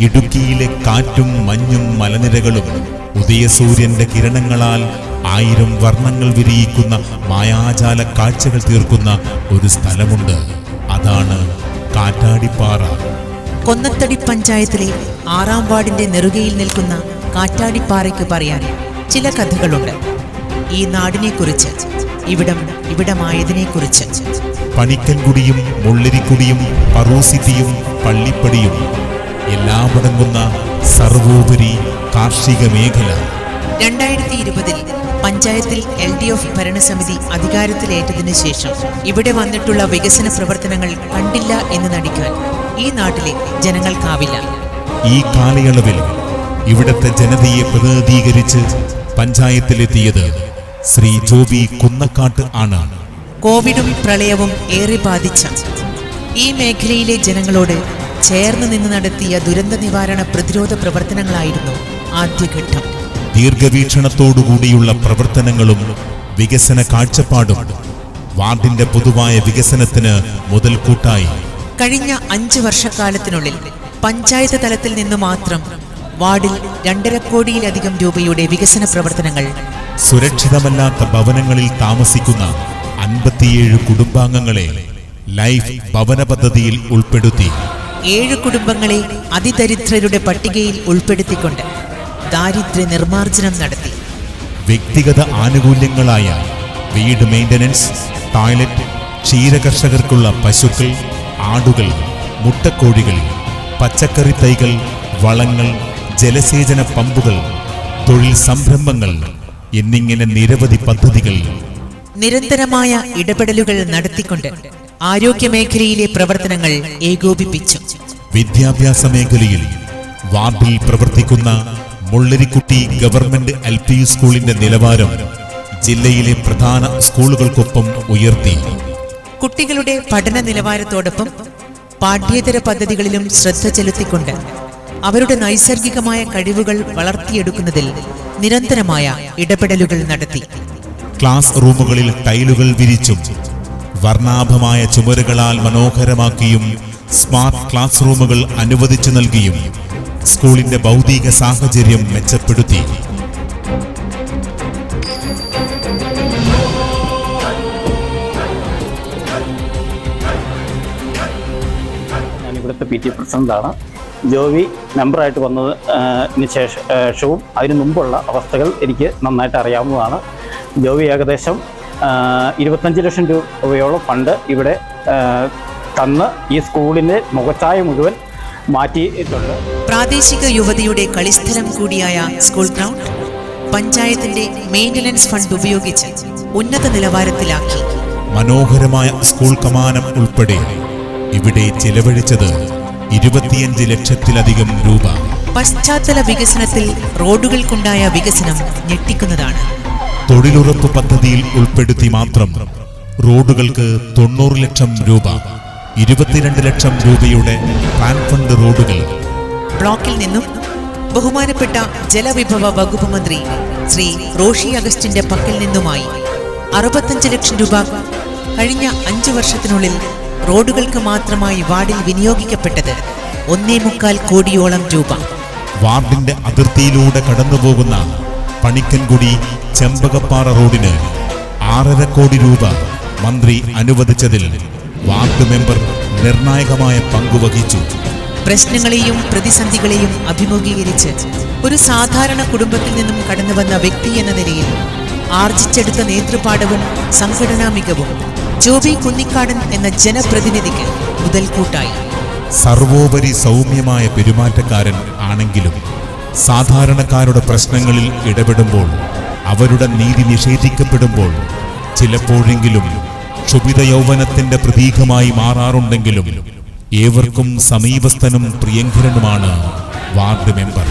ഇടുക്കിയിലെ കാറ്റും മഞ്ഞും മലനിരകളും ഉദയസൂര്യന്റെ കിരണങ്ങളാൽ 1000 വർണ്ണങ്ങൾ വിരിയിക്കുന്ന മായാജാല കാഴ്ചകൾ തീർക്കുന്ന ഒരു സ്ഥലമുണ്ട്. അതാണ് കാറ്റാടിപ്പാറ. കൊന്നത്തടി പഞ്ചായത്തിലെ 6-ാം വാർഡിന്റെ നെറുകയിൽ നിൽക്കുന്ന കാറ്റാടിപ്പാറയ്ക്ക് പറയാൻ ചില കഥകളുണ്ട്. ഈ നാടിനെക്കുറിച്ച്, ഇവിടമായതിനെക്കുറിച്ച്. പണിക്കൻകുടിയും മുള്ളിരിക്കുടിയും പറൂസിറ്റിയും പള്ളിപ്പടിയും എല്ലാമടങ്ങുന്ന സർവോപരി കാർഷിക മേഖല. 2020 പഞ്ചായത്തിൽ LDF ഭരണസമിതി അധികാരത്തിലേറ്റതിനു ശേഷം ഇവിടെ വന്നിട്ടുള്ള വികസന പ്രവർത്തനങ്ങൾ കണ്ടില്ല എന്ന് നടിക്കാൻ ഈ നാട്ടിലെ ജനങ്ങൾക്കാവില്ല. ഈ കാലയളവിൽ ഇവിടത്തെ ജനതയെ പ്രതിനിധീകരിച്ച് പഞ്ചായത്തിലെത്തിയത് ശ്രീ ജോബി കുന്നക്കാട്ട് ആണ്. കോവിഡും പ്രളയവും ഏറെ ബാധിച്ച ഈ മേഖലയിലെ ജനങ്ങളോട് ചേർന്ന് നിന്ന് നടത്തിയ ദുരന്ത നിവാരണ പ്രതിരോധ പ്രവർത്തനങ്ങളായിരുന്നു ആദ്യഘട്ടം. ദീർഘവീക്ഷണത്തോടുകൂടിയുള്ള പ്രവർത്തനങ്ങളും വികസന കാഴ്ചപ്പാടും വാർഡിന്റെ പൊതുവായ വികസനത്തിന് മുതൽക്കൂട്ടായി. കഴിഞ്ഞ 5 വർഷക്കാലത്തിനുള്ളിൽ പഞ്ചായത്ത് തലത്തിൽ നിന്നു മാത്രം വാർഡിൽ 2.5 കോടിയിലധികം രൂപയുടെ വികസന പ്രവർത്തനങ്ങൾ. സുരക്ഷിതമല്ലാത്ത ഭവനങ്ങളിൽ താമസിക്കുന്ന 57 കുടുംബാംഗങ്ങളെ ലൈഫ് ഭവന പദ്ധതിയിൽ ഉൾപ്പെടുത്തി. 7 കുടുംബങ്ങളെ അതിദരിദ്രരുടെ പട്ടികയിൽ ഉൾപ്പെടുത്തിക്കൊണ്ട് ദാരിദ്ര്യ നിർമ്മാർജ്ജനം നടത്തി. വ്യക്തിഗത ആനുകൂല്യങ്ങളായ വീട് മെയിൻ്റനൻസ്, ടോയ്ലറ്റ്, ക്ഷീരകർഷകർക്കുള്ള പശുക്കൾ, ആടുകൾ, മുട്ടക്കോഴികൾ, പച്ചക്കറി തൈകൾ, വളങ്ങൾ, ജലസേചന പമ്പുകൾ, തൊഴിൽ സംരംഭങ്ങൾ എന്നിങ്ങനെ നിരവധി പദ്ധതികൾ. നിരന്തരമായ ഇടപെടലുകൾ നടത്തിക്കൊണ്ട് ആരോഗ്യമേഖലയിലെ പ്രവർത്തനങ്ങൾ ഏകോപിപ്പിച്ചു. വിദ്യാഭ്യാസ മേഖലയിൽ വാർഡിൽ പ്രവർത്തിക്കുന്ന മുള്ളരിക്കുട്ടി ഗവൺമെന്റ് LP സ്കൂളിന്റെ നിലവാരം ജില്ലയിലെ പ്രധാന സ്കൂളുകൾക്കൊപ്പം ഉയർത്തി. കുട്ടികളുടെ പഠന നിലവാരത്തോടൊപ്പം പാഠ്യേതര പദ്ധതികളിലും ശ്രദ്ധ ചെലുത്തിക്കൊണ്ട് അവരുടെ നൈസർഗികമായ കഴിവുകൾ വളർത്തിയെടുക്കുന്നതിൽ നിരന്തരമായ ഇടപെടലുകൾ നടത്തി. ക്ലാസ് റൂമുകളിൽ ടൈലുകൾ വിരിച്ചും വർണ്ണാഭമായ ചുമരുകളാൽ മനോഹരമാക്കിയും സ്മാർട്ട് ക്ലാസ് റൂമുകൾ അനുവദിച്ചു നൽകിയും സ്കൂളിന്റെ ഭൗതിക സാഹചര്യം മെച്ചപ്പെടുത്തി. ഞാനിവിടുത്തെ PT പ്രസിഡന്റാണ്. ജോബി മെമ്പറായിട്ട് വന്നതിന് ശേഷവും അതിനു മുമ്പുള്ള അവസ്ഥകൾ എനിക്ക് നന്നായിട്ട് അറിയാവുന്നതാണ്. ജോബി ഏകദേശം 25 ലക്ഷം രൂപയോളം ഫണ്ട് ഇവിടെ തന്ന് ഈ സ്കൂളിൻ്റെ മുഖച്ഛായ മുഴുവൻ മാറ്റിയിട്ടുണ്ട്. പ്രാദേശിക യുവതിയുടെ കളിസ്ഥലം കൂടിയായ സ്കൂൾ ഗ്രൗണ്ട് പഞ്ചായത്തിന്റെ മെയിൻ്റനൻസ് ഫണ്ട് ഉപയോഗിച്ച് ഉന്നത നിലവാരത്തിലാക്കി. മനോഹരമായ സ്കൂൾ കമാനം ഉൾപ്പെടെ ഇവിടെ ചിലവഴിച്ചത് 25 ലക്ഷത്തിലധികം രൂപ. പശ്ചാത്തല വികസനത്തിൽ റോഡുകൾക്കുണ്ടായ വികസനം ഞെട്ടിക്കുന്നതാണ്. തൊഴിലുറപ്പ് പദ്ധതിയിൽ ഉൾപ്പെടുത്തി മാത്രം റോഡുകൾക്ക് 90 ലക്ഷം രൂപ, 22 ലക്ഷം രൂപയുടെ പ്ലാൻ ഫണ്ട് റോഡുകൾ. ബ്ലോക്കിൽ നിന്നും ബഹുമാനപ്പെട്ട ജലവിഭവ വകുപ്പ് മന്ത്രി ശ്രീ റോഷി അഗസ്റ്റിന്റെ പക്കൽ നിന്നുമായി 65 ലക്ഷം രൂപ കഴിഞ്ഞ 5 വർഷത്തിനുള്ളിൽ റോഡുകൾക്ക് മാത്രമായി വാർഡിൽ വിനിയോഗിക്കപ്പെട്ടത് 1.25 കോടിയോളം രൂപ. വാർഡിന്റെ അതിർത്തിയിലൂടെ കടന്നുപോകുന്ന പണിക്കൻകുടി ചെമ്പകപ്പാറ റോഡിന് 6.5 കോടി രൂപ മന്ത്രി അനുവദിച്ചതിൽ വാർഡ് മെമ്പർ നിർണായകമായ പങ്കുവഹിച്ചു. പ്രശ്നങ്ങളെയും പ്രതിസന്ധികളെയും അഭിമുഖീകരിച്ച് ഒരു സാധാരണ കുടുംബത്തിൽ നിന്നും കടന്നുവന്ന വ്യക്തി എന്ന നിലയിൽ ആർജിച്ചെടുത്ത നേതൃപാടവും സംഘടനാ മികവും ജോബി കുന്നിക്കാടൻ എന്ന ജനപ്രതിനിധിക്ക് മുതൽക്കൂട്ടായി. സർവോപരി സൗമ്യമായ പെരുമാറ്റക്കാരൻ ആണെങ്കിലും സാധാരണക്കാരുടെ പ്രശ്നങ്ങളിൽ ഇടപെടുമ്പോൾ, അവരുടെ നീതി നിഷേധിക്കപ്പെടുമ്പോൾ ചിലപ്പോഴെങ്കിലും ക്ഷുഭിത യൗവനത്തിന്റെ പ്രതീകമായി മാറാറുണ്ടെങ്കിലും ഏവർക്കും സമീപസ്ഥനും പ്രിയങ്കരനുമാണ് വാർഡ് മെമ്പർ.